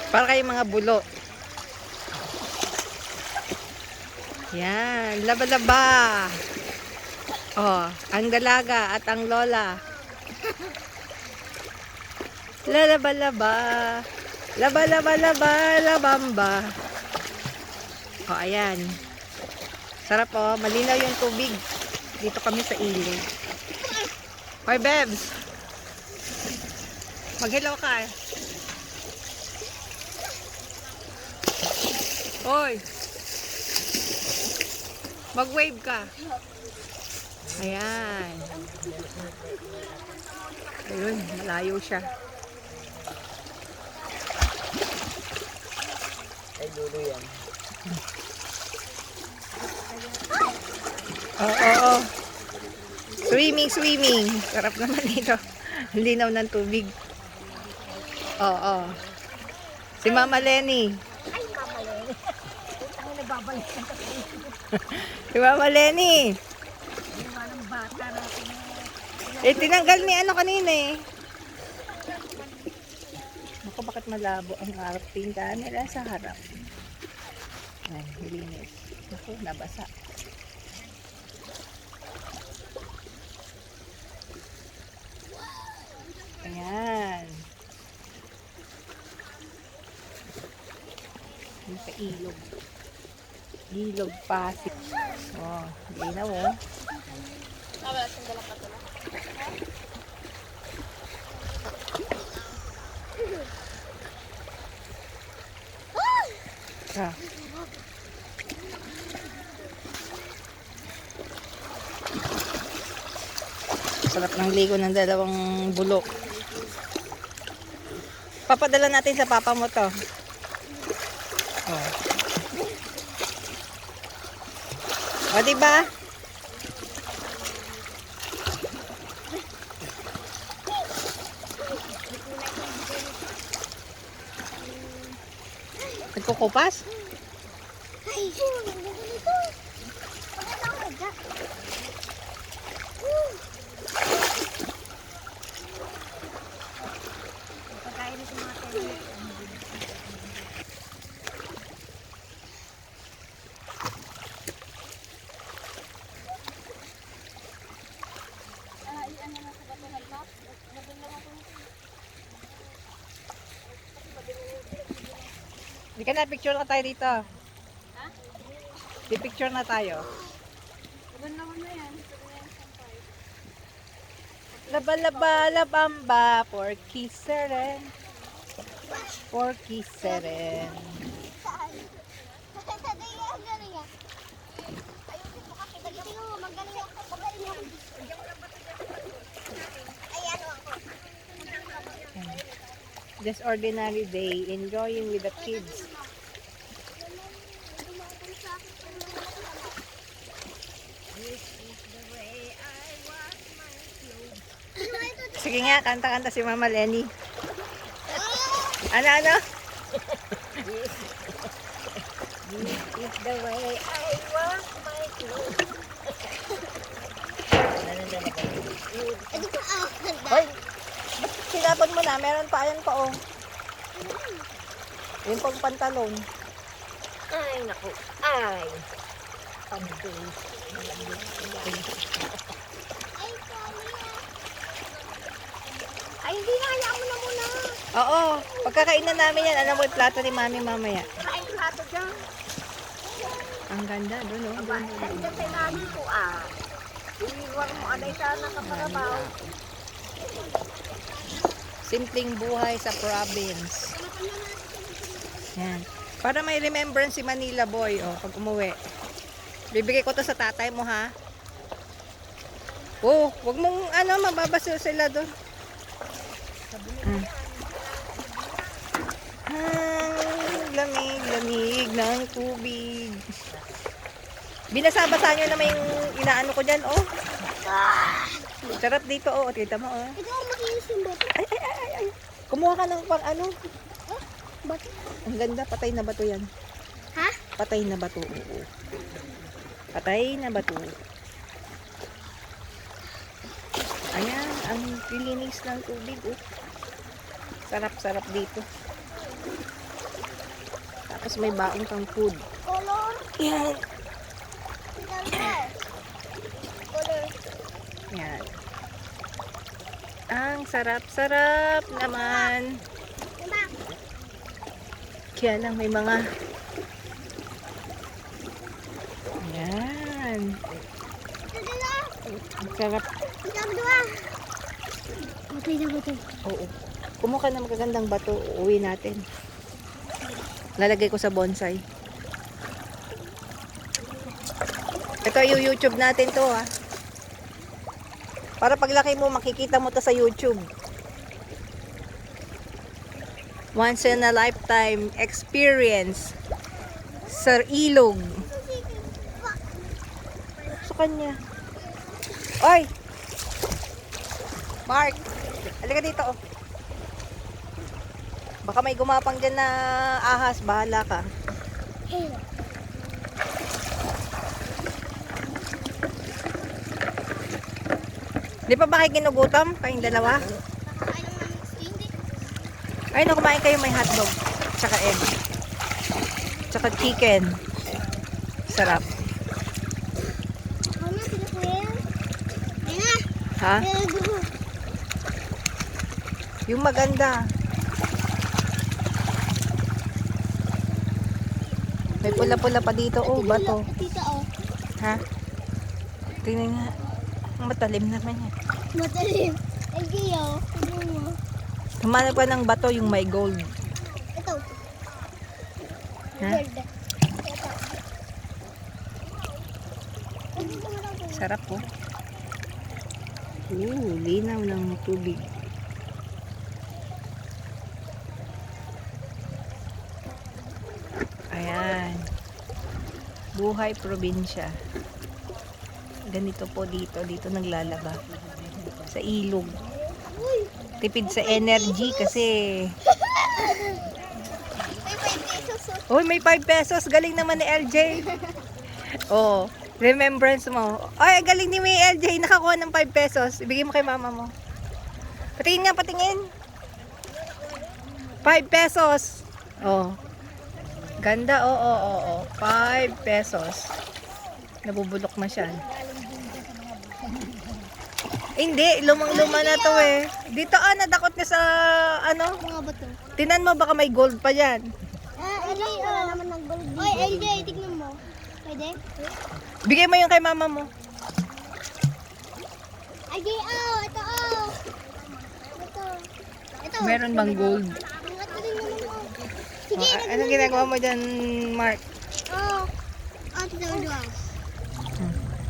Para kayong mga bulo. Yan, laba-laba. Oh, ang dalaga at ang lola. Lalaba-laba. Laba-laba-laba, labamba. Oh, ayan. Sarap oh, malinaw yung tubig. Dito kami sa ilog. Hoy, Bebs. Mag-hello ka. Hoy. Mag-wave ka. Ayan. Ayun, malayo siya. Ay, dulo yan. Oo. Swimming, swimming. Sarap naman ito. Linaw ng tubig. Oo. Si Mama Lenny. Ay, Mama Lenny. Ang nababalik ng Si Mama Lenny. ginawa ng bata natin. Eh, tinanggal ni ano kanina eh. Ako, bakit malabo ang ating camera sa harap? Ay, linis. Ako, nabasa. Ayan. Yung sa ilog. Ilog Pasig. Oh, linaw oh. Wala siyang dala pa ito. Ah. Sarap ng ligo ng dalawang bulok. Papadala natin sa papa mo to. Oh. O, diba? Nagkukupas? Ay, ang ganda nito. Maganda ako dyan. Pagkain nito mga tayo. Hindi ka na, picture na tayo dito. Ha? Di-picture na tayo. Maganda naman na yan. Laba-laba, labamba, porky seren. Porky seren. Saan? Sa tayo ang galing yan. Ayun dito kasi galing mo. Magaling ako. Magaling ako. Ay, ano ako? Just ordinary day, enjoying with the kids. Sige nga, kanta-kanta si Mama Lenny. Ano? This is the way I wash my clothes. Ito pa Hoy, ba't sinapon mo na? Meron pa, ayan pa oh. Yung pang pantalon. Ay, naku. Ay. Pandoy. Ay, hindi na. Hayaan mo na muna. Oo, pagkakainan namin yan, alam mo yung plato ni Mami mamaya. Kain plato dyan. Ang ganda, doon oh. Doon. Nandiyan sa ilalim ko ah. Iniwan mo. Anay ka nakaparabaw. Simpleng buhay sa province. Yan. Para may remembrance si Manila boy, oh, pag umuwi. Bibigay ko to sa tatay mo, ha? Oh, wag mong, mababasil sila doon. Lamig ng tubig. Binasabasa nyo naman yung inaano ko dyan, oh. Sarap dito, oh. Kita mo, oh. Ikaw makinis yung bato. Ay. Kumuha ka ng pang ano. Bato. Ang ganda, patay na bato yan. Ha? Patay na bato, oo. Patay na bato. Ayan, ang linis ng tubig, oh. Sarap-sarap dito. Tapos may baong kang food. Color. Yan. Color. Yan. Ang sarap-sarap naman. Diba? Kaya lang may mga... Yan. Ito dala. Ang sarap. Sabi dua. Batay na batay. Oo. Kumuha ka ng magagandang bato. Uuwi natin. Lalagay ko sa bonsai. Ito yung YouTube natin to ha. Para paglaki mo, makikita mo to sa YouTube. Once in a lifetime experience sa ilog. Sa kanya. Oy! Mark! Halika dito oh. Baka may gumapang dyan na ahas. Bahala ka. Di pa ba kayo ginugutom? Kayong dalawa? Ay, no, kumain kayo may hotdog. Tsaka egg. Tsaka chicken. Sarap. Ano sila kuya? Ayun na. Ha? Gusto. Yung maganda. May pula-pula pa dito. Oh, bato. Tita oh. Ha? Tingnan nga. Ang matalim naman yan. Matalim. Ay, gayo. Tignan mo. Humanap pa ng bato yung may gold. Ito. Ha? Gold. Ito. Sarap po. Linaw ng tubig. Ayan. Buhay probinsya. Ganito po dito. Dito naglalaba. Sa ilog. Uy. Tipid sa energy kasi... May 5 pesos oh. Uy, may 5 pesos. Galing naman ni LJ. Oh, remembrance mo. Ay, galing ni May LJ. Nakakuha ng 5 pesos. Ibigay mo kay mama mo. Patingin nga, patingin. 5 pesos. Oh. Ganda, oo. 5 pesos. Nabubulok na siya. Hindi, lumang-luma na to eh. Dito nadakot ka sa ano. Mga bato. Tinan mo, baka may gold pa dyan. LJ, wala naman ng gold dito. Oy, LJ, tignan mo. Pwede? Bigay mo yung kay mama mo. LJ, ito oh. Ito. Ito. Meron bang gold? Ito din naman oh. Sige, Oh, anong ginagawa mo dyan, Mark? Oh. Ito daw dua.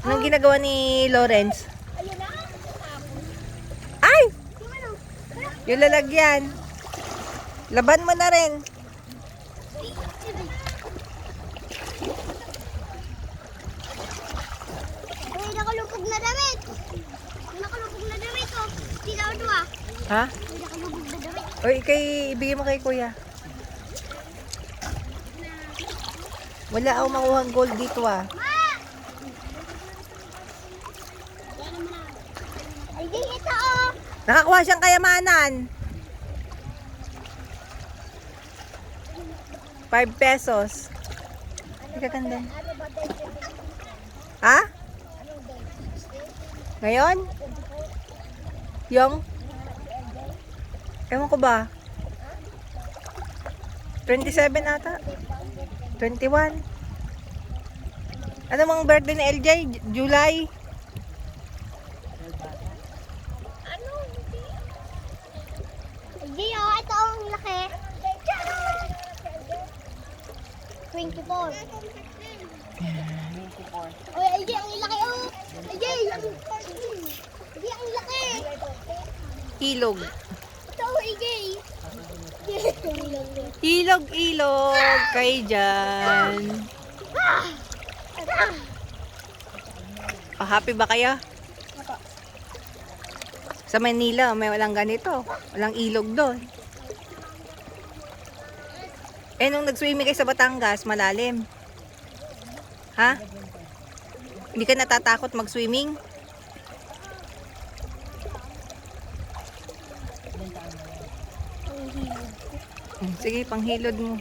Anong ginagawa ni Lawrence? Ayun na. Ay! Yung ano? Yung lalagyan. Laban mo na rin. Uy, nakalupog na damit. Nakalupog na damit oh. Hindi daw dua. Ha? Uy, nakalupog na damit. O, ibigay mo kay kuya. Wala akong makuha gold dito ah. LJ, ito oh. Nakakuha siyang kayamanan. 5 pesos. Hindi ka ganda. Ano ba tayo? Ha? Ngayon? Yung? Ewan ko ba? 27 ata? 21? Ano mang birthday ni LJ? July? Ano? LJ, oh, ito ang laki. 24. Oy, LJ, ang laki oh. LJ, ang laki. Ilog. Ito, LJ. Ilog kay dyan. Happy ba kayo? Sa Manila, may walang ganito. Walang ilog doon. Eh, nung nag-swimming kayo sa Batangas, malalim. Ha? Hindi ka natatakot mag-swimming? Sige, panghilod mo.